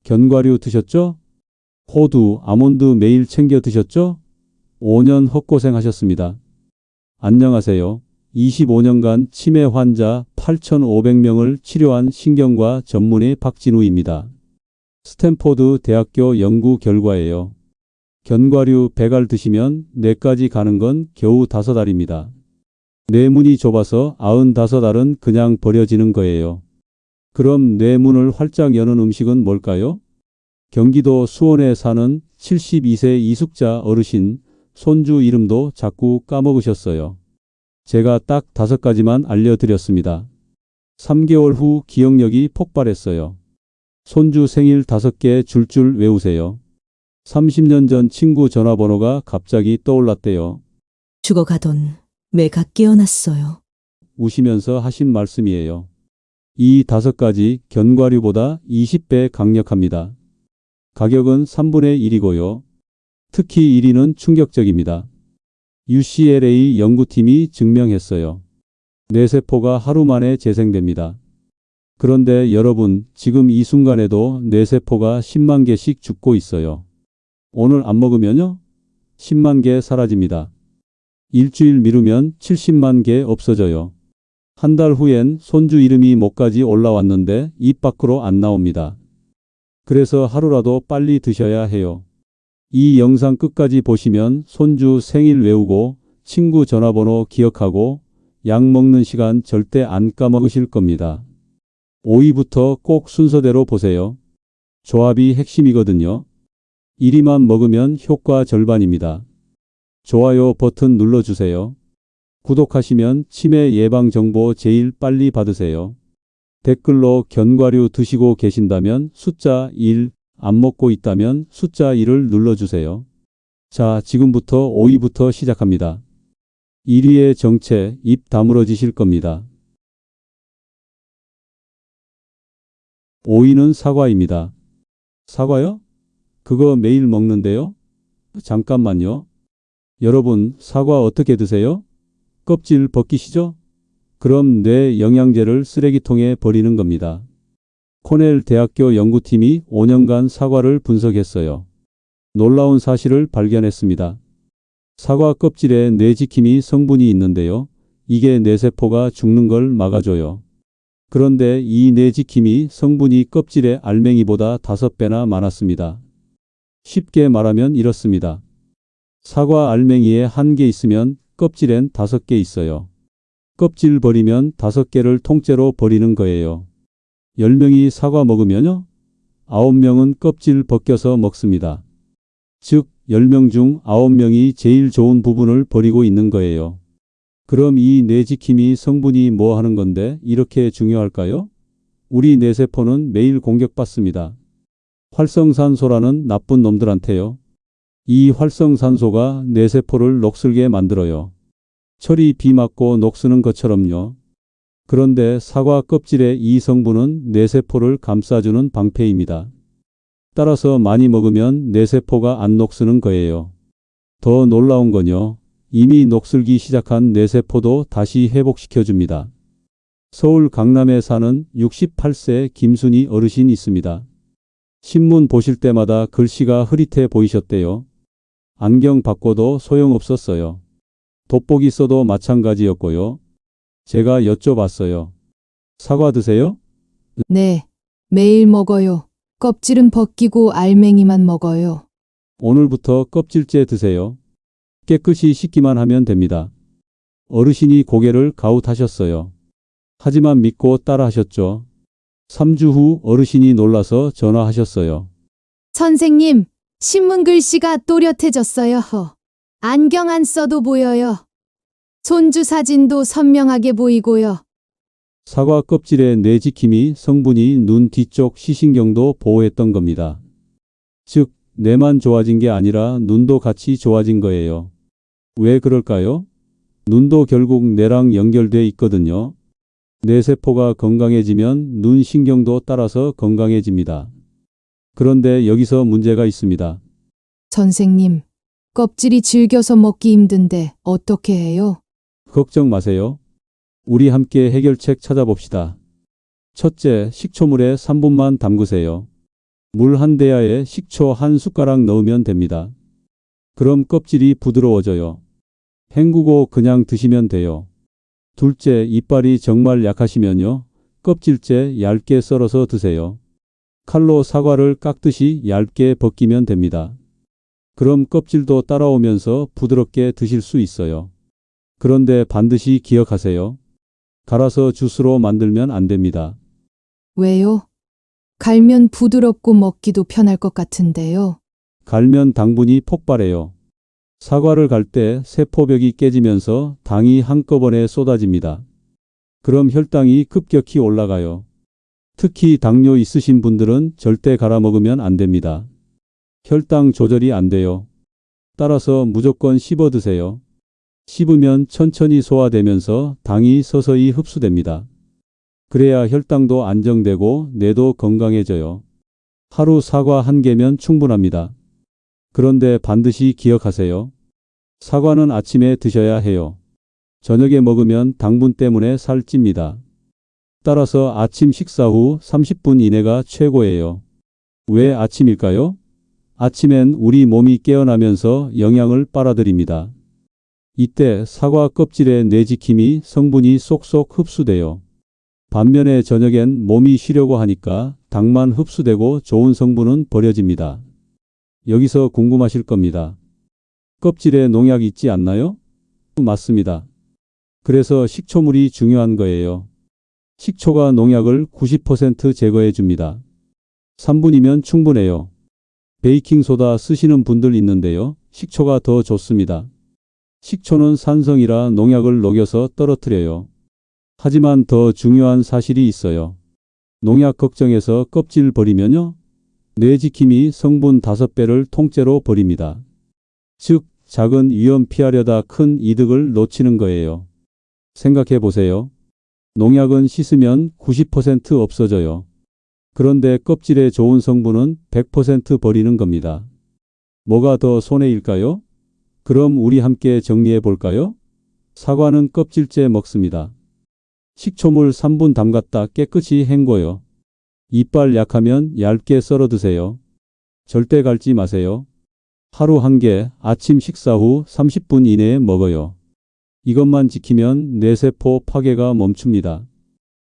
견과류 드셨죠? 호두, 아몬드 매일 챙겨 드셨죠? 5년 헛고생하셨습니다. 안녕하세요. 25년간 치매 환자 8,500명을 치료한 신경과 전문의 박진우입니다. 스탠포드 대학교 연구 결과예요. 견과류 100알 드시면 뇌까지 가는 건 겨우 5알입니다. 뇌문이 좁아서 95알은 그냥 버려지는 거예요. 그럼 뇌문을 활짝 여는 음식은 뭘까요? 경기도 수원에 사는 72세 이숙자 어르신, 손주 이름도 자꾸 까먹으셨어요. 제가 딱 5가지만 알려드렸습니다. 3개월 후 기억력이 폭발했어요. 손주 생일 5개 줄줄 외우세요. 30년 전 친구 전화번호가 갑자기 떠올랐대요. 죽어가던 매가 깨어났어요. 우시면서 하신 말씀이에요. 이 5가지 견과류보다 20배 강력합니다. 가격은 3분의 1이고요. 특히 1위는 충격적입니다. UCLA 연구팀이 증명했어요. 뇌세포가 하루 만에 재생됩니다. 그런데 여러분, 지금 이 순간에도 뇌세포가 10만 개씩 죽고 있어요. 오늘 안 먹으면요? 10만 개 사라집니다. 일주일 미루면 70만 개 없어져요. 한 달 후엔 손주 이름이 목까지 올라왔는데 입 밖으로 안 나옵니다. 그래서 하루라도 빨리 드셔야 해요. 이 영상 끝까지 보시면 손주 생일 외우고 친구 전화번호 기억하고 약 먹는 시간 절대 안 까먹으실 겁니다. 5위부터 꼭 순서대로 보세요. 조합이 핵심이거든요. 1위만 먹으면 효과 절반입니다. 좋아요 버튼 눌러주세요. 구독하시면 치매 예방 정보 제일 빨리 받으세요. 댓글로 견과류 드시고 계신다면 숫자 1, 안 먹고 있다면 숫자 1을 눌러주세요. 자, 지금부터 5위부터 시작합니다. 1위의 정체, 입 다물어지실 겁니다. 5위는 사과입니다. 사과요? 그거 매일 먹는데요? 잠깐만요. 여러분, 사과 어떻게 드세요? 껍질 벗기시죠? 그럼 뇌 영양제를 쓰레기통에 버리는 겁니다. 코넬 대학교 연구팀이 5년간 사과를 분석했어요. 놀라운 사실을 발견했습니다. 사과 껍질에 뇌지킴이 성분이 있는데요. 이게 뇌세포가 죽는 걸 막아줘요. 그런데 이 뇌지킴이 성분이 껍질의 알맹이보다 5배나 많았습니다. 쉽게 말하면 이렇습니다. 사과 알맹이에 1개 있으면 껍질엔 5개 있어요. 껍질 버리면 5개를 통째로 버리는 거예요. 10명이 사과 먹으면요? 9명은 껍질 벗겨서 먹습니다. 즉, 10명 중 9명이 제일 좋은 부분을 버리고 있는 거예요. 그럼 이 뇌지킴이 성분이 뭐 하는 건데 이렇게 중요할까요? 우리 뇌세포는 매일 공격받습니다. 활성산소라는 나쁜 놈들한테요. 이 활성산소가 뇌세포를 녹슬게 만들어요. 철이 비 맞고 녹쓰는 것처럼요. 그런데 사과 껍질의 이 성분은 뇌세포를 감싸주는 방패입니다. 따라서 많이 먹으면 뇌세포가 안 녹쓰는 거예요. 더 놀라운 건요. 이미 녹슬기 시작한 뇌세포도 다시 회복시켜줍니다. 서울 강남에 사는 68세 김순희 어르신이 있습니다. 신문 보실 때마다 글씨가 흐릿해 보이셨대요. 안경 바꿔도 소용없었어요. 돋보기 써도 마찬가지였고요. 제가 여쭤봤어요. 사과 드세요? 네, 매일 먹어요. 껍질은 벗기고 알맹이만 먹어요. 오늘부터 껍질째 드세요. 깨끗이 씻기만 하면 됩니다. 어르신이 고개를 가웃하셨어요. 하지만 믿고 따라하셨죠. 3주 후 어르신이 놀라서 전화하셨어요. 선생님, 신문 글씨가 또렷해졌어요. 안경 안 써도 보여요. 손주 사진도 선명하게 보이고요. 사과 껍질의 뇌지킴이 성분이 눈 뒤쪽 시신경도 보호했던 겁니다. 즉, 뇌만 좋아진 게 아니라 눈도 같이 좋아진 거예요. 왜 그럴까요? 눈도 결국 뇌랑 연결돼 있거든요. 뇌세포가 건강해지면 눈 신경도 따라서 건강해집니다. 그런데 여기서 문제가 있습니다. 선생님, 껍질이 질겨서 먹기 힘든데 어떻게 해요? 걱정 마세요. 우리 함께 해결책 찾아봅시다. 첫째, 식초물에 3분만 담그세요. 물 한 대야에 식초 한 숟가락 넣으면 됩니다. 그럼 껍질이 부드러워져요. 헹구고 그냥 드시면 돼요. 둘째, 이빨이 정말 약하시면요. 껍질째 얇게 썰어서 드세요. 칼로 사과를 깎듯이 얇게 벗기면 됩니다. 그럼 껍질도 따라오면서 부드럽게 드실 수 있어요. 그런데 반드시 기억하세요. 갈아서 주스로 만들면 안 됩니다. 왜요? 갈면 부드럽고 먹기도 편할 것 같은데요. 갈면 당분이 폭발해요. 사과를 갈 때 세포벽이 깨지면서 당이 한꺼번에 쏟아집니다. 그럼 혈당이 급격히 올라가요. 특히 당뇨 있으신 분들은 절대 갈아 먹으면 안 됩니다. 혈당 조절이 안 돼요. 따라서 무조건 씹어 드세요. 씹으면 천천히 소화되면서 당이 서서히 흡수됩니다. 그래야 혈당도 안정되고 뇌도 건강해져요. 하루 사과 한 개면 충분합니다. 그런데 반드시 기억하세요. 사과는 아침에 드셔야 해요. 저녁에 먹으면 당분 때문에 살찝니다. 따라서 아침 식사 후 30분 이내가 최고예요. 왜 아침일까요? 아침엔 우리 몸이 깨어나면서 영양을 빨아들입니다. 이때 사과 껍질의 뇌지킴이 성분이 쏙쏙 흡수돼요. 반면에 저녁엔 몸이 쉬려고 하니까 당만 흡수되고 좋은 성분은 버려집니다. 여기서 궁금하실 겁니다. 껍질에 농약 있지 않나요? 맞습니다. 그래서 식초물이 중요한 거예요. 식초가 농약을 90% 제거해 줍니다. 3분이면 충분해요. 베이킹소다 쓰시는 분들 있는데요. 식초가 더 좋습니다. 식초는 산성이라 농약을 녹여서 떨어뜨려요. 하지만 더 중요한 사실이 있어요. 농약 걱정해서 껍질 버리면요. 뇌지킴이 성분 5배를 통째로 버립니다. 즉, 작은 위험 피하려다 큰 이득을 놓치는 거예요. 생각해 보세요. 농약은 씻으면 90% 없어져요. 그런데 껍질에 좋은 성분은 100% 버리는 겁니다. 뭐가 더 손해일까요? 그럼 우리 함께 정리해 볼까요? 사과는 껍질째 먹습니다. 식초물 3분 담갔다 깨끗이 헹궈요. 이빨 약하면 얇게 썰어 드세요. 절대 갈지 마세요. 하루 한 개, 아침 식사 후 30분 이내에 먹어요. 이것만 지키면 뇌세포 파괴가 멈춥니다.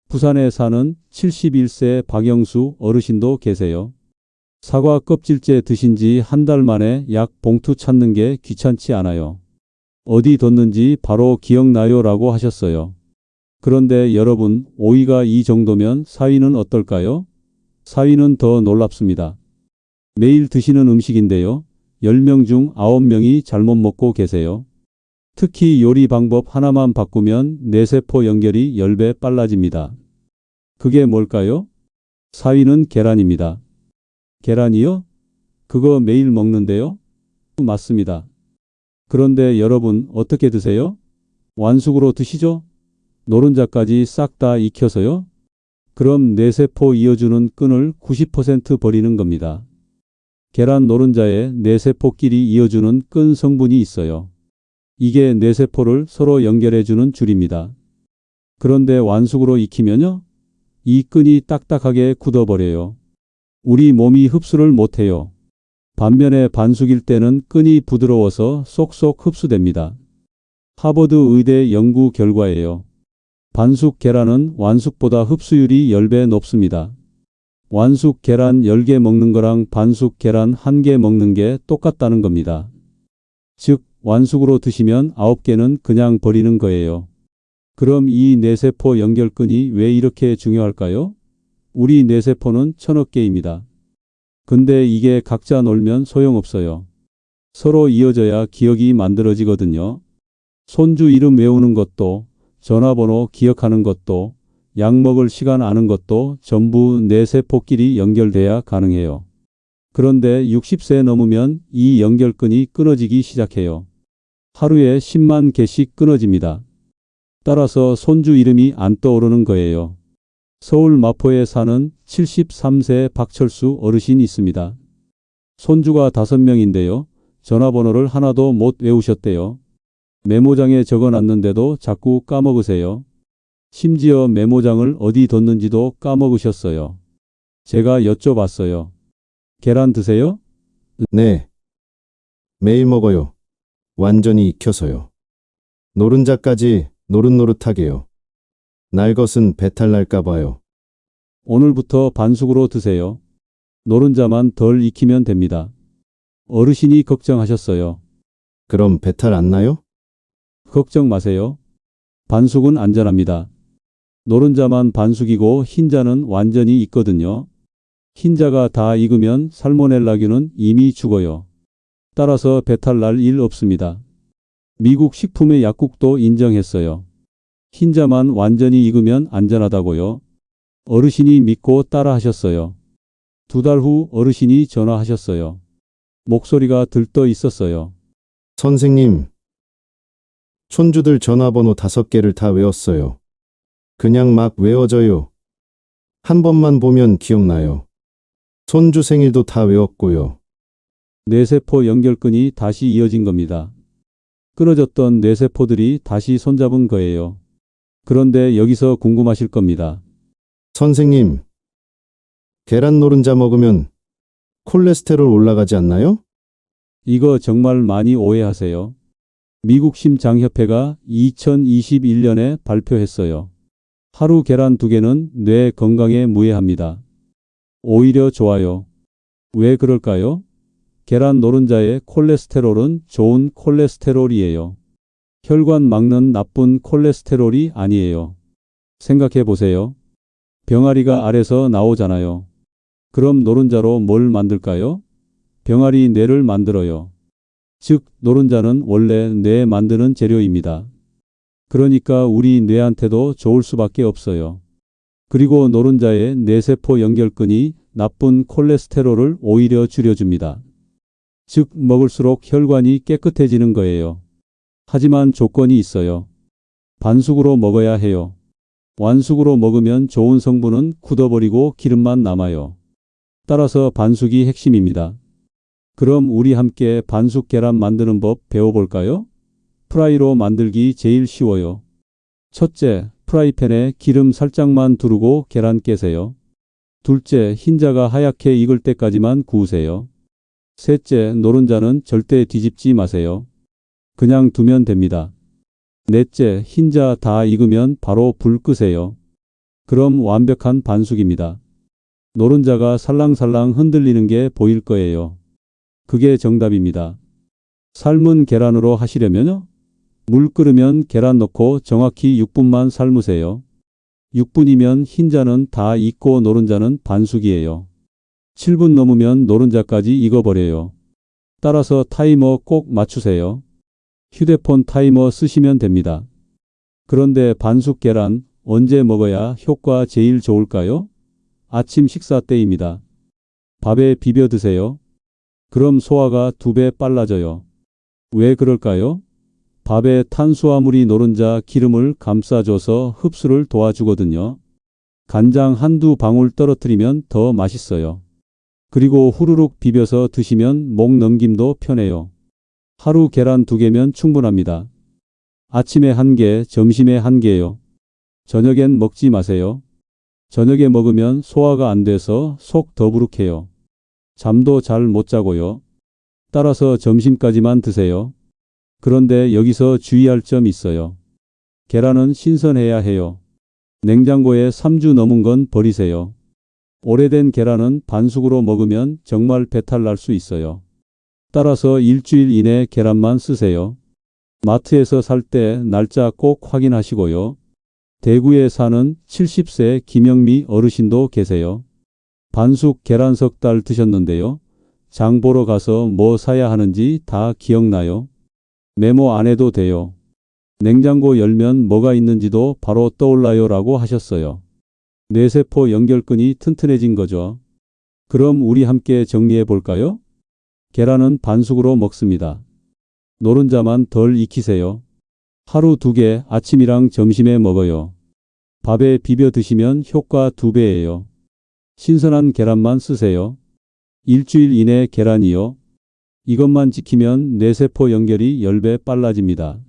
부산에 사는 71세 박영수 어르신도 계세요. 사과 껍질째 드신 지 한 달 만에 약 봉투 찾는 게 귀찮지 않아요. 어디 뒀는지 바로 기억나요 라고 하셨어요. 그런데 여러분, 오이가 이 정도면 사위는 어떨까요? 사위는 더 놀랍습니다. 매일 드시는 음식인데요. 10명 중 9명이 잘못 먹고 계세요. 특히 요리 방법 하나만 바꾸면 뇌세포 연결이 10배 빨라집니다. 그게 뭘까요? 사위는 계란입니다. 계란이요? 그거 매일 먹는데요? 맞습니다. 그런데 여러분 어떻게 드세요? 완숙으로 드시죠? 노른자까지 싹 다 익혀서요? 그럼 뇌세포 이어주는 끈을 90% 버리는 겁니다. 계란 노른자에 뇌세포끼리 이어주는 끈 성분이 있어요. 이게 뇌세포를 서로 연결해주는 줄입니다. 그런데 완숙으로 익히면요? 이 끈이 딱딱하게 굳어버려요. 우리 몸이 흡수를 못해요. 반면에 반숙일 때는 끈이 부드러워서 쏙쏙 흡수됩니다. 하버드 의대 연구 결과예요. 반숙 계란은 완숙보다 흡수율이 10배 높습니다. 완숙 계란 10개 먹는 거랑 반숙 계란 1개 먹는 게 똑같다는 겁니다. 즉, 완숙으로 드시면 9개는 그냥 버리는 거예요. 그럼 이 뇌세포 연결끈이 왜 이렇게 중요할까요? 우리 뇌세포는 1000억 개입니다. 근데 이게 각자 놀면 소용없어요. 서로 이어져야 기억이 만들어지거든요. 손주 이름 외우는 것도, 전화번호 기억하는 것도, 약 먹을 시간 아는 것도 전부 뇌세포끼리 연결돼야 가능해요. 그런데 60세 넘으면 이 연결끈이 끊어지기 시작해요. 하루에 10만 개씩 끊어집니다. 따라서 손주 이름이 안 떠오르는 거예요. 서울 마포에 사는 73세 박철수 어르신이 있습니다. 손주가 5명인데요. 전화번호를 하나도 못 외우셨대요. 메모장에 적어놨는데도 자꾸 까먹으세요. 심지어 메모장을 어디 뒀는지도 까먹으셨어요. 제가 여쭤봤어요. 계란 드세요? 네. 매일 먹어요. 완전히 익혀서요. 노른자까지 노릇노릇하게요. 날 것은 배탈 날까 봐요. 오늘부터 반숙으로 드세요. 노른자만 덜 익히면 됩니다. 어르신이 걱정하셨어요. 그럼 배탈 안 나요? 걱정 마세요. 반숙은 안전합니다. 노른자만 반숙이고 흰자는 완전히 익거든요. 흰자가 다 익으면 살모넬라균은 이미 죽어요. 따라서 배탈 날 일 없습니다. 미국 식품의 약국도 인정했어요. 흰자만 완전히 익으면 안전하다고요. 어르신이 믿고 따라 하셨어요. 2달 후 어르신이 전화하셨어요. 목소리가 들떠 있었어요. 선생님, 촌주들 전화번호 5개를 다 외웠어요. 그냥 막 외워져요. 한 번만 보면 기억나요. 손주 생일도 다 외웠고요. 뇌세포 연결근이 다시 이어진 겁니다. 끊어졌던 뇌세포들이 다시 손잡은 거예요. 그런데 여기서 궁금하실 겁니다. 선생님, 계란 노른자 먹으면 콜레스테롤 올라가지 않나요? 이거 정말 많이 오해하세요. 미국 심장협회가 2021년에 발표했어요. 하루 계란 2개는 뇌 건강에 무해합니다. 오히려 좋아요. 왜 그럴까요? 계란 노른자의 콜레스테롤은 좋은 콜레스테롤이에요. 혈관 막는 나쁜 콜레스테롤이 아니에요. 생각해 보세요. 병아리가 알에서 나오잖아요. 그럼 노른자로 뭘 만들까요? 병아리 뇌를 만들어요. 즉, 노른자는 원래 뇌 만드는 재료입니다. 그러니까 우리 뇌한테도 좋을 수밖에 없어요. 그리고 노른자의 뇌세포 연결근이 나쁜 콜레스테롤을 오히려 줄여줍니다. 즉, 먹을수록 혈관이 깨끗해지는 거예요. 하지만 조건이 있어요. 반숙으로 먹어야 해요. 완숙으로 먹으면 좋은 성분은 굳어버리고 기름만 남아요. 따라서 반숙이 핵심입니다. 그럼 우리 함께 반숙 계란 만드는 법 배워볼까요? 프라이로 만들기 제일 쉬워요. 첫째, 프라이팬에 기름 살짝만 두르고 계란 깨세요. 둘째, 흰자가 하얗게 익을 때까지만 구우세요. 셋째, 노른자는 절대 뒤집지 마세요. 그냥 두면 됩니다. 넷째, 흰자 다 익으면 바로 불 끄세요. 그럼 완벽한 반숙입니다. 노른자가 살랑살랑 흔들리는 게 보일 거예요. 그게 정답입니다. 삶은 계란으로 하시려면요? 물 끓으면 계란 넣고 정확히 6분만 삶으세요. 6분이면 흰자는 다 익고 노른자는 반숙이에요. 7분 넘으면 노른자까지 익어버려요. 따라서 타이머 꼭 맞추세요. 휴대폰 타이머 쓰시면 됩니다. 그런데 반숙 계란 언제 먹어야 효과 제일 좋을까요? 아침 식사 때입니다. 밥에 비벼 드세요. 그럼 소화가 2배 빨라져요. 왜 그럴까요? 밥에 탄수화물이 노른자 기름을 감싸줘서 흡수를 도와주거든요. 간장 한두 방울 떨어뜨리면 더 맛있어요. 그리고 후루룩 비벼서 드시면 목 넘김도 편해요. 하루 계란 2개면 충분합니다. 아침에 1개, 점심에 1개요. 저녁엔 먹지 마세요. 저녁에 먹으면 소화가 안 돼서 속 더부룩해요. 잠도 잘 못 자고요. 따라서 점심까지만 드세요. 그런데 여기서 주의할 점 있어요. 계란은 신선해야 해요. 냉장고에 3주 넘은 건 버리세요. 오래된 계란은 반숙으로 먹으면 정말 배탈 날 수 있어요. 따라서 일주일 이내 계란만 쓰세요. 마트에서 살 때 날짜 꼭 확인하시고요. 대구에 사는 70세 김영미 어르신도 계세요. 반숙 계란 3달 드셨는데요. 장 보러 가서 뭐 사야 하는지 다 기억나요? 메모 안 해도 돼요. 냉장고 열면 뭐가 있는지도 바로 떠올라요 라고 하셨어요. 뇌세포 연결근이 튼튼해진 거죠. 그럼 우리 함께 정리해 볼까요? 계란은 반숙으로 먹습니다. 노른자만 덜 익히세요. 하루 2개 아침이랑 점심에 먹어요. 밥에 비벼 드시면 효과 2배예요. 신선한 계란만 쓰세요. 일주일 이내 계란이요. 이것만 지키면 뇌세포 연결이 10배 빨라집니다.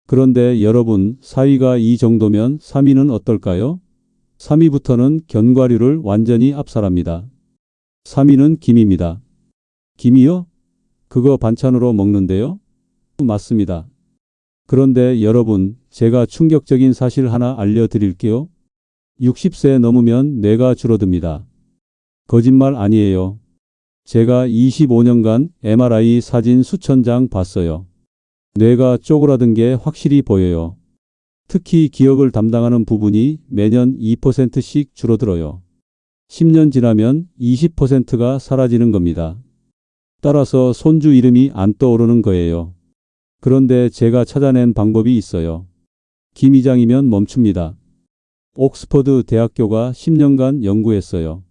그런데 여러분, 4위가 이 정도면 3위는 어떨까요? 3위부터는 견과류를 완전히 압살합니다. 3위는 김입니다. 김이요? 그거 반찬으로 먹는데요? 맞습니다. 그런데 여러분, 제가 충격적인 사실 하나 알려드릴게요. 60세 넘으면 뇌가 줄어듭니다. 거짓말 아니에요. 제가 25년간 MRI 사진 수천 장 봤어요. 뇌가 쪼그라든 게 확실히 보여요. 특히 기억을 담당하는 부분이 매년 2%씩 줄어들어요. 10년 지나면 20%가 사라지는 겁니다. 따라서 손주 이름이 안 떠오르는 거예요. 그런데 제가 찾아낸 방법이 있어요. 김 이장이면 멈춥니다. 옥스퍼드 대학교가 10년간 연구했어요.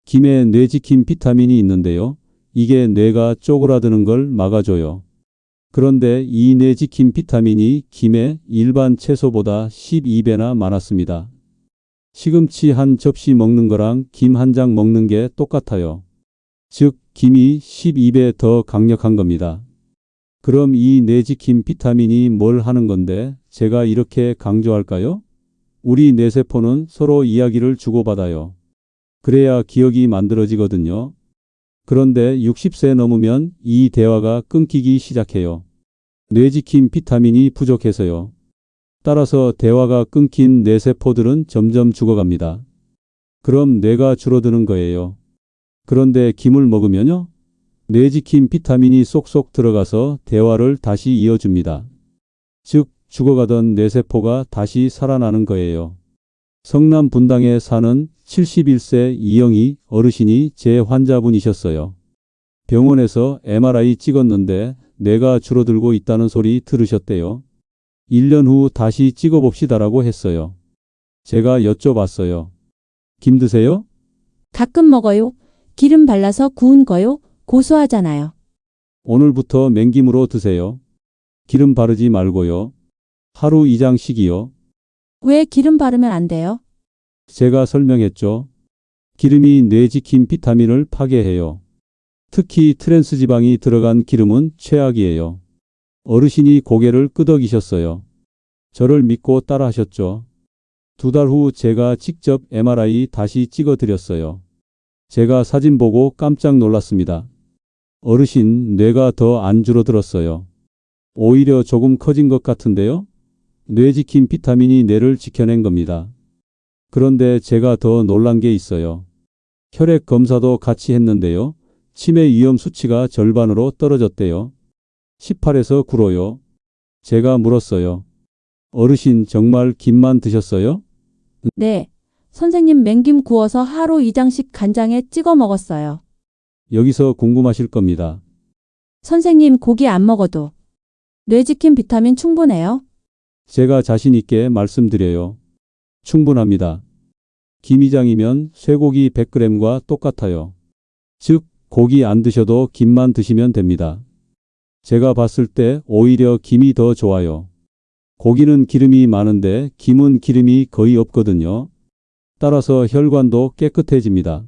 김에 뇌지킴 비타민이 있는데요. 이게 뇌가 쪼그라드는 걸 막아줘요. 그런데 이 뇌지킴 비타민이 김의 일반 채소보다 12배나 많았습니다. 시금치 한 접시 먹는 거랑 김 한 장 먹는 게 똑같아요. 즉, 김이 12배 더 강력한 겁니다. 그럼 이 뇌지킴 비타민이 뭘 하는 건데 제가 이렇게 강조할까요? 우리 뇌세포는 서로 이야기를 주고받아요. 그래야 기억이 만들어지거든요. 그런데 60세 넘으면 이 대화가 끊기기 시작해요. 뇌지킴 비타민이 부족해서요. 따라서 대화가 끊긴 뇌세포들은 점점 죽어갑니다. 그럼 뇌가 줄어드는 거예요. 그런데 김을 먹으면요? 뇌지킴 비타민이 쏙쏙 들어가서 대화를 다시 이어줍니다. 즉, 죽어가던 뇌세포가 다시 살아나는 거예요. 성남 분당에 사는 71세 이영희 어르신이 제 환자분이셨어요. 병원에서 MRI 찍었는데 뇌가 줄어들고 있다는 소리 들으셨대요. 1년 후 다시 찍어봅시다라고 했어요. 제가 여쭤봤어요. 김 드세요? 가끔 먹어요. 기름 발라서 구운 거요. 고소하잖아요. 오늘부터 맹김으로 드세요. 기름 바르지 말고요. 하루 2장씩이요. 왜 기름 바르면 안 돼요? 제가 설명했죠. 기름이 뇌지킴 비타민을 파괴해요. 특히 트랜스지방이 들어간 기름은 최악이에요. 어르신이 고개를 끄덕이셨어요. 저를 믿고 따라하셨죠. 2달 후 제가 직접 MRI 다시 찍어드렸어요. 제가 사진 보고 깜짝 놀랐습니다. 어르신 뇌가 더 안 줄어들었어요. 오히려 조금 커진 것 같은데요? 뇌지킴 비타민이 뇌를 지켜낸 겁니다. 그런데 제가 더 놀란 게 있어요. 혈액 검사도 같이 했는데요. 치매 위험 수치가 절반으로 떨어졌대요. 18에서 9로요. 제가 물었어요. 어르신 정말 김만 드셨어요? 네. 선생님 맹김 구워서 하루 2장씩 간장에 찍어 먹었어요. 여기서 궁금하실 겁니다. 선생님 고기 안 먹어도 뇌지킴 비타민 충분해요? 제가 자신 있게 말씀드려요. 충분합니다. 김이장이면 쇠고기 100g과 똑같아요. 즉, 고기 안 드셔도 김만 드시면 됩니다. 제가 봤을 때 오히려 김이 더 좋아요. 고기는 기름이 많은데 김은 기름이 거의 없거든요. 따라서 혈관도 깨끗해집니다.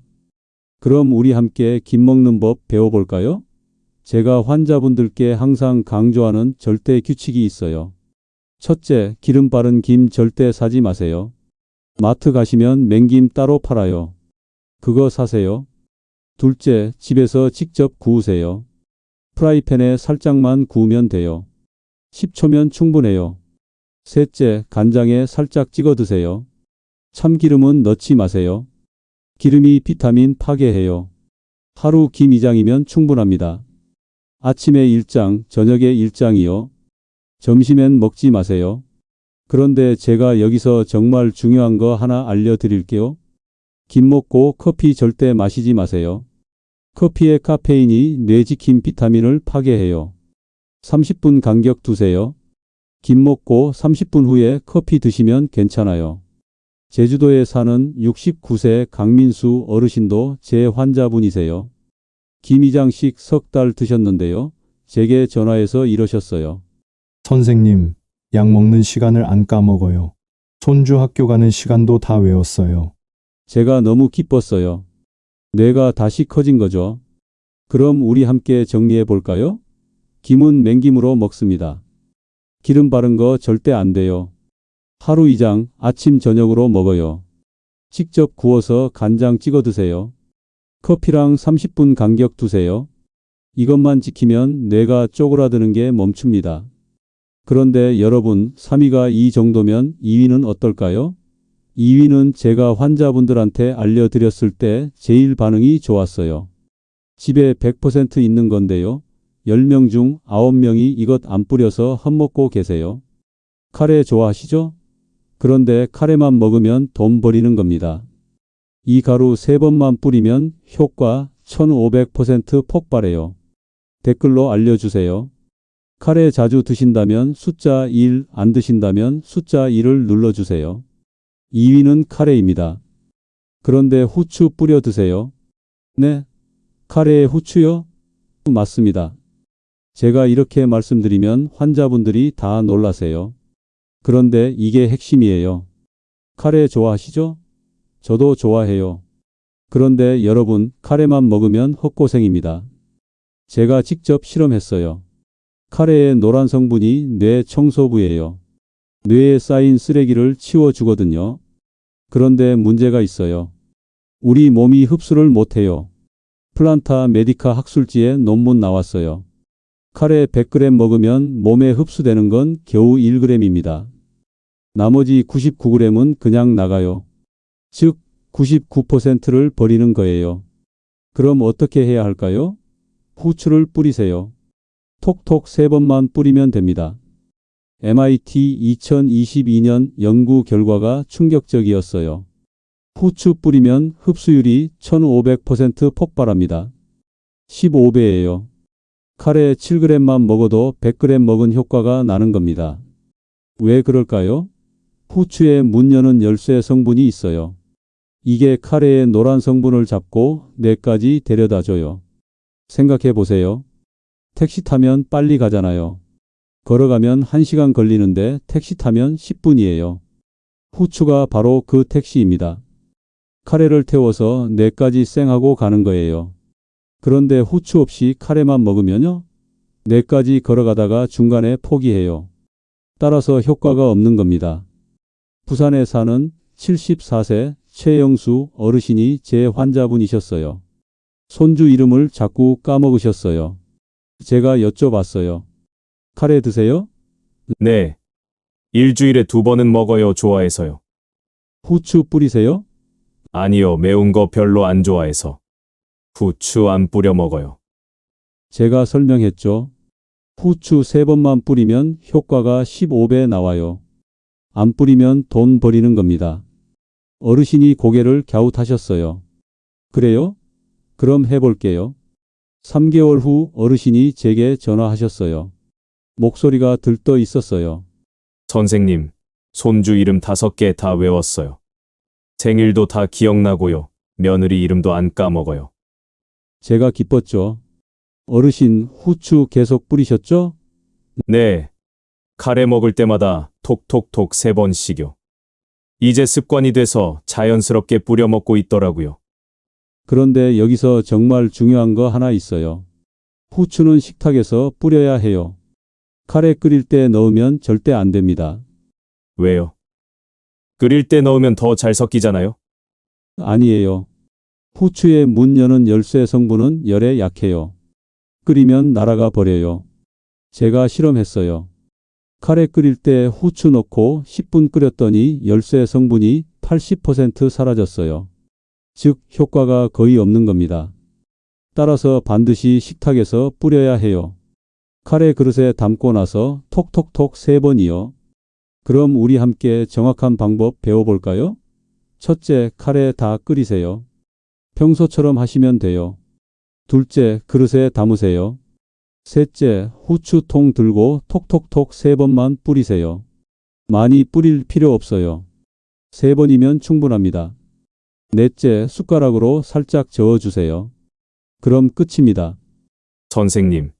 그럼 우리 함께 김 먹는 법 배워볼까요? 제가 환자분들께 항상 강조하는 절대 규칙이 있어요. 첫째, 기름 바른 김 절대 사지 마세요. 마트 가시면 맹김 따로 팔아요. 그거 사세요. 둘째, 집에서 직접 구우세요. 프라이팬에 살짝만 구우면 돼요. 10초면 충분해요. 셋째, 간장에 살짝 찍어 드세요. 참기름은 넣지 마세요. 기름이 비타민 파괴해요. 하루 김 2장이면 충분합니다. 아침에 1장, 저녁에 1장이요. 점심엔 먹지 마세요. 그런데 제가 여기서 정말 중요한 거 하나 알려드릴게요. 김 먹고 커피 절대 마시지 마세요. 커피의 카페인이 뇌지킴 비타민을 파괴해요. 30분 간격 두세요. 김 먹고 30분 후에 커피 드시면 괜찮아요. 제주도에 사는 69세 강민수 어르신도 제 환자분이세요. 김 2장씩 석 달 드셨는데요. 제게 전화해서 이러셨어요. 선생님, 약 먹는 시간을 안 까먹어요. 손주 학교 가는 시간도 다 외웠어요. 제가 너무 기뻤어요. 뇌가 다시 커진 거죠. 그럼 우리 함께 정리해 볼까요? 김은 맹김으로 먹습니다. 기름 바른 거 절대 안 돼요. 하루 2장 아침 저녁으로 먹어요. 직접 구워서 간장 찍어 드세요. 커피랑 30분 간격 두세요. 이것만 지키면 뇌가 쪼그라드는 게 멈춥니다. 그런데 여러분, 3위가 이 정도면 2위는 어떨까요? 2위는 제가 환자분들한테 알려드렸을 때 제일 반응이 좋았어요. 집에 100% 있는 건데요. 10명 중 9명이 이것 안 뿌려서 헛먹고 계세요. 카레 좋아하시죠? 그런데 카레만 먹으면 돈 버리는 겁니다. 이 가루 3번만 뿌리면 효과 1500% 폭발해요. 댓글로 알려주세요. 카레 자주 드신다면 숫자 1, 안 드신다면 숫자 1을 눌러주세요. 2위는 카레입니다. 그런데 후추 뿌려 드세요. 네? 카레에 후추요? 맞습니다. 제가 이렇게 말씀드리면 환자분들이 다 놀라세요. 그런데 이게 핵심이에요. 카레 좋아하시죠? 저도 좋아해요. 그런데 여러분, 카레만 먹으면 헛고생입니다. 제가 직접 실험했어요. 카레의 노란 성분이 뇌 청소부예요. 뇌에 쌓인 쓰레기를 치워주거든요. 그런데 문제가 있어요. 우리 몸이 흡수를 못해요. 플란타 메디카 학술지에 논문 나왔어요. 카레 100g 먹으면 몸에 흡수되는 건 겨우 1g입니다. 나머지 99g은 그냥 나가요. 즉, 99%를 버리는 거예요. 그럼 어떻게 해야 할까요? 후추를 뿌리세요. 톡톡 3번만 뿌리면 됩니다. MIT 2022년 연구 결과가 충격적이었어요. 후추 뿌리면 흡수율이 1500% 폭발합니다. 15배예요. 카레 7g만 먹어도 100g 먹은 효과가 나는 겁니다. 왜 그럴까요? 후추에 문 여는 열쇠 성분이 있어요. 이게 카레의 노란 성분을 잡고 뇌까지 데려다 줘요. 생각해 보세요. 택시 타면 빨리 가잖아요. 걸어가면 1시간 걸리는데 택시 타면 10분이에요. 후추가 바로 그 택시입니다. 카레를 태워서 뇌까지 쌩하고 가는 거예요. 그런데 후추 없이 카레만 먹으면요? 뇌까지 걸어가다가 중간에 포기해요. 따라서 효과가 없는 겁니다. 부산에 사는 74세 최영수 어르신이 제 환자분이셨어요. 손주 이름을 자꾸 까먹으셨어요. 제가 여쭤봤어요. 카레 드세요? 네. 일주일에 2번은 먹어요. 좋아해서요. 후추 뿌리세요? 아니요. 매운 거 별로 안 좋아해서. 후추 안 뿌려 먹어요. 제가 설명했죠. 후추 3번만 뿌리면 효과가 15배 나와요. 안 뿌리면 돈 버리는 겁니다. 어르신이 고개를 갸웃하셨어요. 그래요? 그럼 해볼게요. 3개월 후 어르신이 제게 전화하셨어요. 목소리가 들떠 있었어요. 선생님, 손주 이름 5개 다 외웠어요. 생일도 다 기억나고요. 며느리 이름도 안 까먹어요. 제가 기뻤죠. 어르신 후추 계속 뿌리셨죠? 네. 카레 먹을 때마다 톡톡톡 3번씩요. 이제 습관이 돼서 자연스럽게 뿌려 먹고 있더라고요. 그런데 여기서 정말 중요한 거 하나 있어요. 후추는 식탁에서 뿌려야 해요. 카레 끓일 때 넣으면 절대 안 됩니다. 왜요? 끓일 때 넣으면 더 잘 섞이잖아요? 아니에요. 후추의 문 여는 열쇠 성분은 열에 약해요. 끓이면 날아가 버려요. 제가 실험했어요. 카레 끓일 때 후추 넣고 10분 끓였더니 열쇠 성분이 80% 사라졌어요. 즉, 효과가 거의 없는 겁니다. 따라서 반드시 식탁에서 뿌려야 해요. 카레 그릇에 담고 나서 톡톡톡 3번이요. 그럼 우리 함께 정확한 방법 배워볼까요? 첫째, 카레 다 끓이세요. 평소처럼 하시면 돼요. 둘째, 그릇에 담으세요. 셋째, 후추통 들고 톡톡톡 3번만 뿌리세요. 많이 뿌릴 필요 없어요. 3번이면 충분합니다. 넷째, 숟가락으로 살짝 저어주세요. 그럼 끝입니다. 선생님,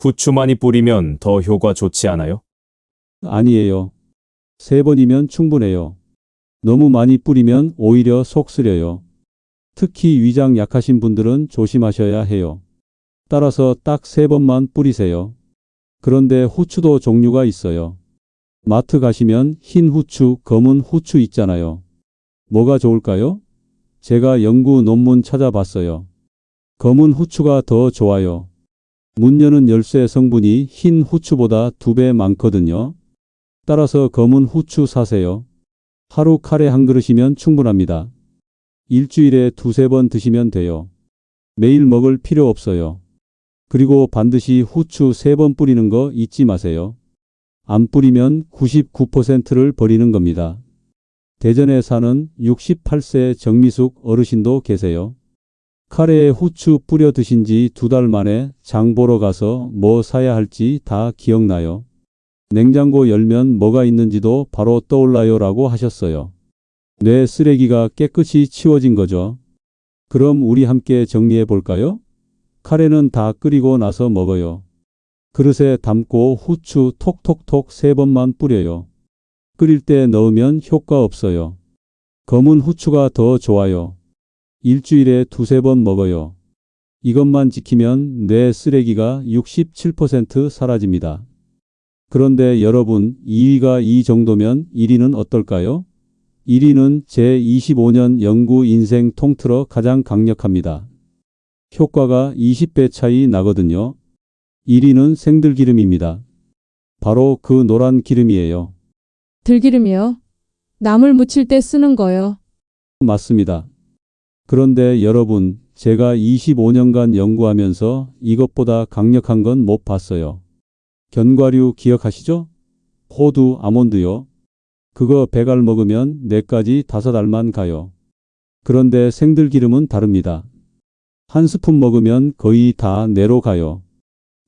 후추 많이 뿌리면 더 효과 좋지 않아요? 아니에요. 3번이면 충분해요. 너무 많이 뿌리면 오히려 속 쓰려요. 특히 위장 약하신 분들은 조심하셔야 해요. 따라서 딱 3번만 뿌리세요. 그런데 후추도 종류가 있어요. 마트 가시면 흰 후추, 검은 후추 있잖아요. 뭐가 좋을까요? 제가 연구 논문 찾아봤어요. 검은 후추가 더 좋아요. 문 여는 열쇠 성분이 흰 후추보다 2배 많거든요. 따라서 검은 후추 사세요. 하루 카레 한 그릇이면 충분합니다. 일주일에 2~3번 드시면 돼요. 매일 먹을 필요 없어요. 그리고 반드시 후추 3번 뿌리는 거 잊지 마세요. 안 뿌리면 99%를 버리는 겁니다. 대전에 사는 68세 정미숙 어르신도 계세요. 카레에 후추 뿌려 드신 지 2달 만에 장 보러 가서 뭐 사야 할지 다 기억나요. 냉장고 열면 뭐가 있는지도 바로 떠올라요 라고 하셨어요. 뇌 쓰레기가 깨끗이 치워진 거죠. 그럼 우리 함께 정리해 볼까요? 카레는 다 끓이고 나서 먹어요. 그릇에 담고 후추 톡톡톡 3번만 뿌려요. 끓일 때 넣으면 효과 없어요. 검은 후추가 더 좋아요. 일주일에 2~3번 먹어요. 이것만 지키면 뇌 쓰레기가 67% 사라집니다. 그런데 여러분, 2위가 이 정도면 1위는 어떨까요? 1위는 제25년 연구 인생 통틀어 가장 강력합니다. 효과가 20배 차이 나거든요. 1위는 생들기름입니다. 바로 그 노란 기름이에요. 들기름이요? 나물 무칠 때 쓰는 거요. 맞습니다. 그런데 여러분, 제가 25년간 연구하면서 이것보다 강력한 건 못 봤어요. 견과류 기억하시죠? 호두, 아몬드요. 그거 100알 먹으면 4까지 5알만 가요. 그런데 생들기름은 다릅니다. 한 스푼 먹으면 거의 다 뇌로 가요.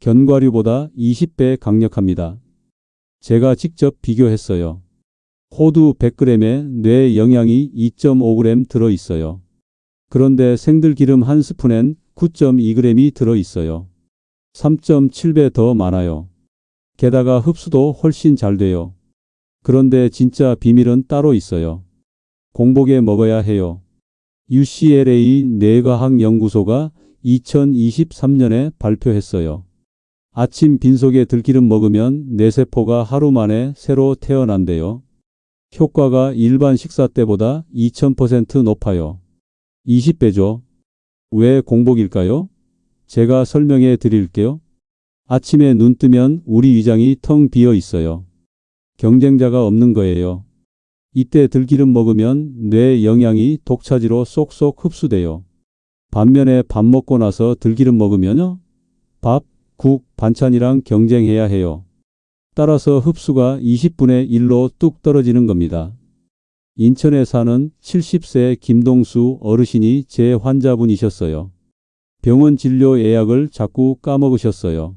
견과류보다 20배 강력합니다. 제가 직접 비교했어요. 호두 100g에 뇌 영양이 2.5g 들어 있어요. 그런데 생들기름 한 스푼엔 9.2g이 들어 있어요. 3.7배 더 많아요. 게다가 흡수도 훨씬 잘 돼요. 그런데 진짜 비밀은 따로 있어요. 공복에 먹어야 해요. UCLA 뇌과학연구소가 2023년에 발표했어요. 아침 빈속에 들기름 먹으면 뇌세포가 하루 만에 새로 태어난대요. 효과가 일반 식사 때보다 2000% 높아요. 20배죠. 왜 공복일까요? 제가 설명해 드릴게요. 아침에 눈 뜨면 우리 위장이 텅 비어 있어요. 경쟁자가 없는 거예요. 이때 들기름 먹으면 뇌 영양이 독차지로 쏙쏙 흡수돼요. 반면에 밥 먹고 나서 들기름 먹으면요? 밥, 국, 반찬이랑 경쟁해야 해요. 따라서 흡수가 20분의 1로 뚝 떨어지는 겁니다. 인천에 사는 70세 김동수 어르신이 제 환자분이셨어요. 병원 진료 예약을 자꾸 까먹으셨어요.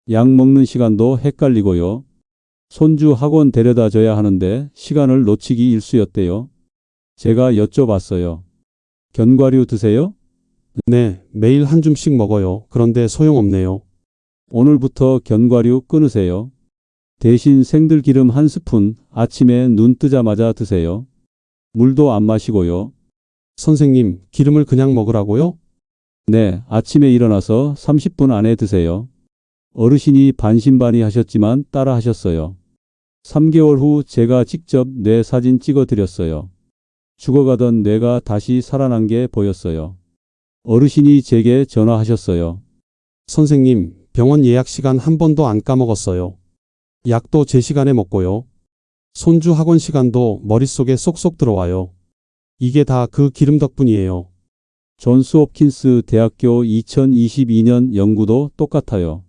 약 먹는 시간도 헷갈리고요. 손주 학원 데려다 줘야 하는데 시간을 놓치기 일쑤였대요. 제가 여쭤봤어요. 견과류 드세요? 네, 매일 한 줌씩 먹어요. 그런데 소용없네요. 오늘부터 견과류 끊으세요. 대신 생들기름 한 스푼 아침에 눈 뜨자마자 드세요. 물도 안 마시고요. 선생님, 기름을 그냥 먹으라고요? 네, 아침에 일어나서 30분 안에 드세요. 어르신이 반신반의하셨지만 따라 하셨어요. 3개월 후 제가 직접 뇌 사진 찍어 드렸어요. 죽어가던 뇌가 다시 살아난 게 보였어요. 어르신이 제게 전화하셨어요. 선생님, 병원 예약 시간 한 번도 안 까먹었어요. 약도 제 시간에 먹고요. 손주 학원 시간도 머릿속에 쏙쏙 들어와요. 이게 다 그 기름 덕분이에요. 존스홉킨스 대학교 2022년 연구도 똑같아요.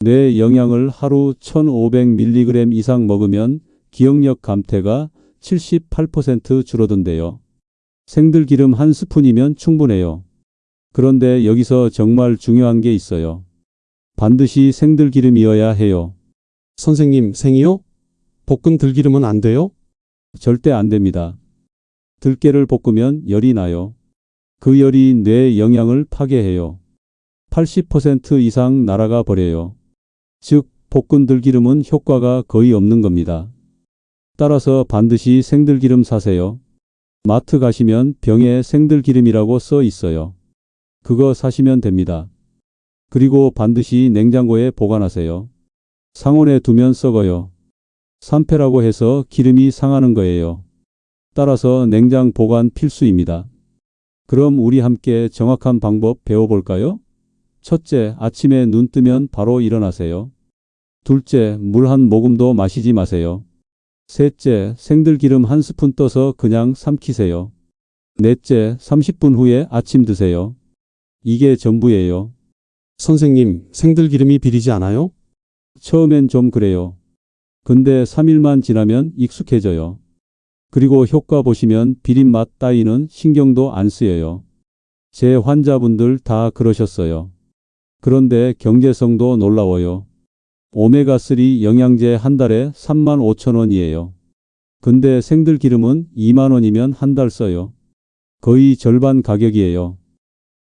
뇌 영양을 하루 1500mg 이상 먹으면 기억력 감퇴가 78% 줄어든대요. 생들기름 한 스푼이면 충분해요. 그런데 여기서 정말 중요한 게 있어요. 반드시 생들기름이어야 해요. 선생님, 생이요? 볶은 들기름은 안 돼요? 절대 안 됩니다. 들깨를 볶으면 열이 나요. 그 열이 뇌 영양을 파괴해요. 80% 이상 날아가 버려요. 즉, 볶은 들기름은 효과가 거의 없는 겁니다. 따라서 반드시 생들기름 사세요. 마트 가시면 병에 생들기름이라고 써 있어요. 그거 사시면 됩니다. 그리고 반드시 냉장고에 보관하세요. 상온에 두면 썩어요. 산패라고 해서 기름이 상하는 거예요. 따라서 냉장 보관 필수입니다. 그럼 우리 함께 정확한 방법 배워볼까요? 첫째, 아침에 눈 뜨면 바로 일어나세요. 둘째, 물 한 모금도 마시지 마세요. 셋째, 생들기름 한 스푼 떠서 그냥 삼키세요. 넷째, 30분 후에 아침 드세요. 이게 전부예요. 선생님, 생들기름이 비리지 않아요? 처음엔 좀 그래요. 근데 3일만 지나면 익숙해져요. 그리고 효과 보시면 비린맛 따위는 신경도 안 쓰여요. 제 환자분들 다 그러셨어요. 그런데 경제성도 놀라워요. 오메가3 영양제 한 달에 35,000원이에요. 근데 생들기름은 2만 원이면 한 달 써요. 거의 절반 가격이에요.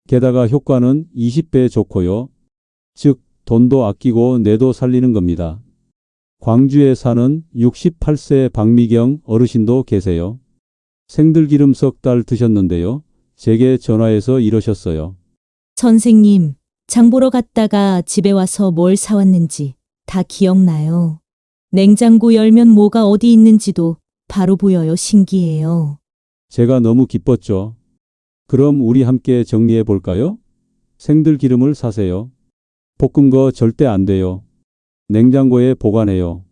게다가 효과는 20배 좋고요. 즉, 돈도 아끼고 뇌도 살리는 겁니다. 광주에 사는 68세 박미경 어르신도 계세요. 생들기름 석 달 드셨는데요. 제게 전화해서 이러셨어요. 선생님, 장 보러 갔다가 집에 와서 뭘 사왔는지 다 기억나요. 냉장고 열면 뭐가 어디 있는지도 바로 보여요. 신기해요. 제가 너무 기뻤죠. 그럼 우리 함께 정리해 볼까요? 생들기름을 사세요. 볶은 거 절대 안 돼요. 냉장고에 보관해요.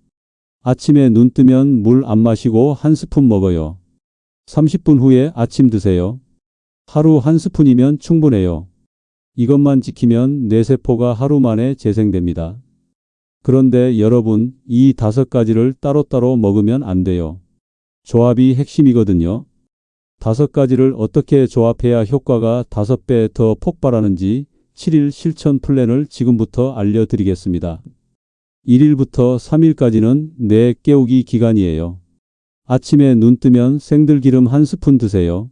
아침에 눈 뜨면 물 안 마시고 한 스푼 먹어요. 30분 후에 아침 드세요. 하루 한 스푼이면 충분해요. 이것만 지키면 뇌세포가 하루 만에 재생됩니다. 그런데 여러분, 이 5가지를 따로따로 먹으면 안 돼요. 조합이 핵심이거든요. 5가지를 어떻게 조합해야 효과가 5배 더 폭발하는지 7일 실천 플랜을 지금부터 알려드리겠습니다. 1일부터 3일까지는 뇌 깨우기 기간이에요. 아침에 눈 뜨면 생들기름 한 스푼 드세요.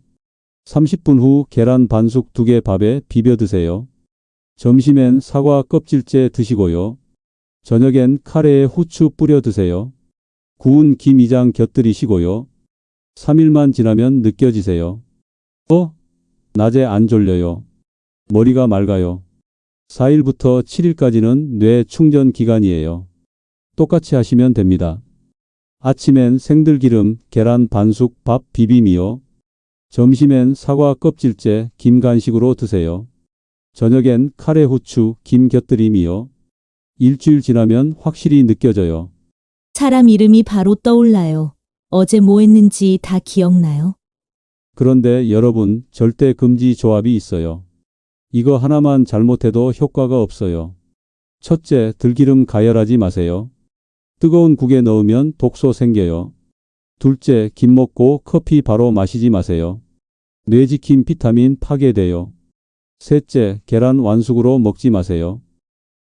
30분 후 계란 반숙 2개 밥에 비벼 드세요. 점심엔 사과 껍질째 드시고요. 저녁엔 카레에 후추 뿌려 드세요. 구운 김 2장 곁들이시고요. 3일만 지나면 느껴지세요. 낮에 안 졸려요. 머리가 맑아요. 4일부터 7일까지는 뇌 충전 기간이에요. 똑같이 하시면 됩니다. 아침엔 생들기름, 계란 반숙, 밥 비빔이요. 점심엔 사과 껍질째 김 간식으로 드세요. 저녁엔 카레 후추, 김 곁들임이요. 일주일 지나면 확실히 느껴져요. 사람 이름이 바로 떠올라요. 어제 뭐 했는지 다 기억나요? 그런데 여러분, 절대 금지 조합이 있어요. 이거 하나만 잘못해도 효과가 없어요. 첫째, 들기름 가열하지 마세요. 뜨거운 국에 넣으면 독소 생겨요. 둘째, 김 먹고 커피 바로 마시지 마세요. 뇌지킴 비타민 파괴돼요. 셋째, 계란 완숙으로 먹지 마세요.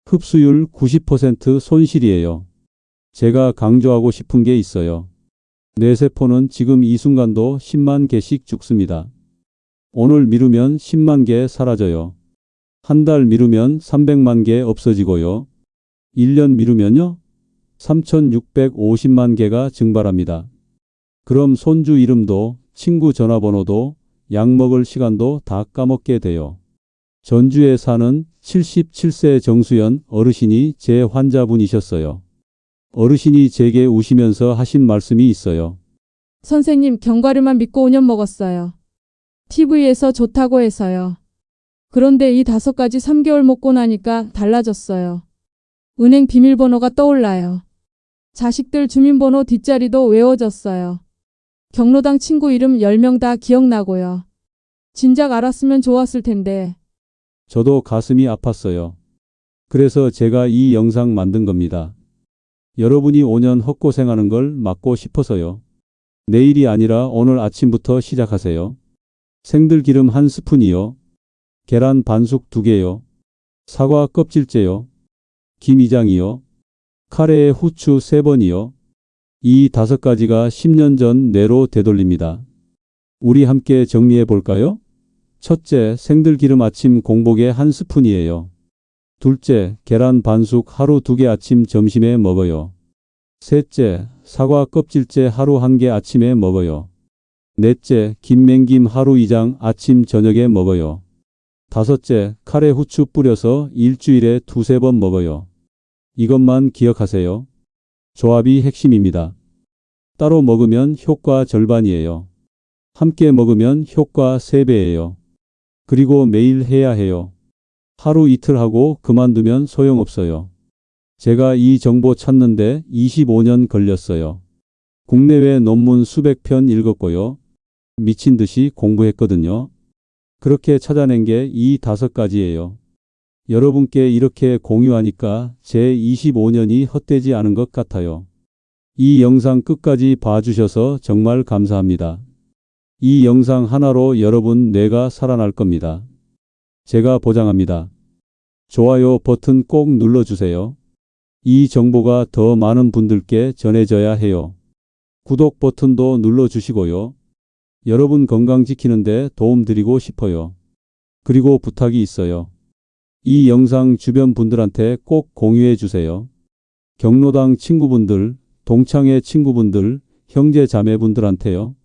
흡수율 90% 손실이에요. 제가 강조하고 싶은 게 있어요. 뇌세포는 지금 이 순간도 10만 개씩 죽습니다. 오늘 미루면 10만 개 사라져요. 한 달 미루면 300만 개 없어지고요. 1년 미루면요? 3,650만 개가 증발합니다. 그럼 손주 이름도, 친구 전화번호도, 약 먹을 시간도 다 까먹게 돼요. 전주에 사는 77세 정수연 어르신이 제 환자분이셨어요. 어르신이 제게 우시면서 하신 말씀이 있어요. 선생님, 견과류만 믿고 5년 먹었어요. TV에서 좋다고 해서요. 그런데 이 5가지 3개월 먹고 나니까 달라졌어요. 은행 비밀번호가 떠올라요. 자식들 주민번호 뒷자리도 외워졌어요. 경로당 친구 이름 10명 다 기억나고요. 진작 알았으면 좋았을 텐데. 저도 가슴이 아팠어요. 그래서 제가 이 영상 만든 겁니다. 여러분이 5년 헛고생하는 걸 막고 싶어서요. 내일이 아니라 오늘 아침부터 시작하세요. 생들기름 한 스푼이요. 계란 반숙 2개요. 사과 껍질째요. 김 2장이요. 카레에 후추 3번이요. 이 5가지가 10년 전 뇌로 되돌립니다. 우리 함께 정리해 볼까요? 첫째, 생들기름 아침 공복에 한 스푼이에요. 둘째, 계란 반숙 하루 2개 아침 점심에 먹어요. 셋째, 사과 껍질째 하루 1개 아침에 먹어요. 넷째, 김맹김 하루 2장 아침 저녁에 먹어요. 다섯째, 카레 후추 뿌려서 일주일에 2-3번 먹어요. 이것만 기억하세요. 조합이 핵심입니다. 따로 먹으면 효과 절반이에요. 함께 먹으면 효과 3배예요. 그리고 매일 해야 해요. 하루 이틀 하고 그만두면 소용없어요. 제가 이 정보 찾는데 25년 걸렸어요. 국내외 논문 수백 편 읽었고요. 미친 듯이 공부했거든요. 그렇게 찾아낸 게 이 5가지예요. 여러분께 이렇게 공유하니까 제 25년이 헛되지 않은 것 같아요. 이 영상 끝까지 봐주셔서 정말 감사합니다. 이 영상 하나로 여러분 뇌가 살아날 겁니다. 제가 보장합니다. 좋아요 버튼 꼭 눌러주세요. 이 정보가 더 많은 분들께 전해져야 해요. 구독 버튼도 눌러주시고요. 여러분 건강 지키는데 도움 드리고 싶어요. 그리고 부탁이 있어요. 이 영상 주변 분들한테 꼭 공유해 주세요. 경로당 친구분들, 동창회 친구분들, 형제 자매분들한테요.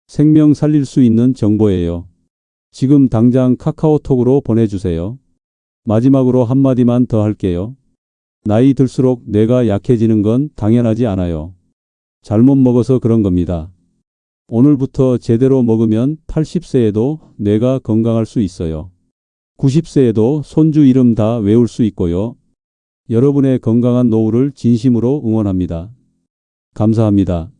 생명 살릴 수 있는 정보예요. 지금 당장 카카오톡으로 보내주세요. 마지막으로 한마디만 더 할게요. 나이 들수록 뇌가 약해지는 건 당연하지 않아요. 잘못 먹어서 그런 겁니다. 오늘부터 제대로 먹으면 80세에도 뇌가 건강할 수 있어요. 90세에도 손주 이름 다 외울 수 있고요. 여러분의 건강한 노후를 진심으로 응원합니다. 감사합니다.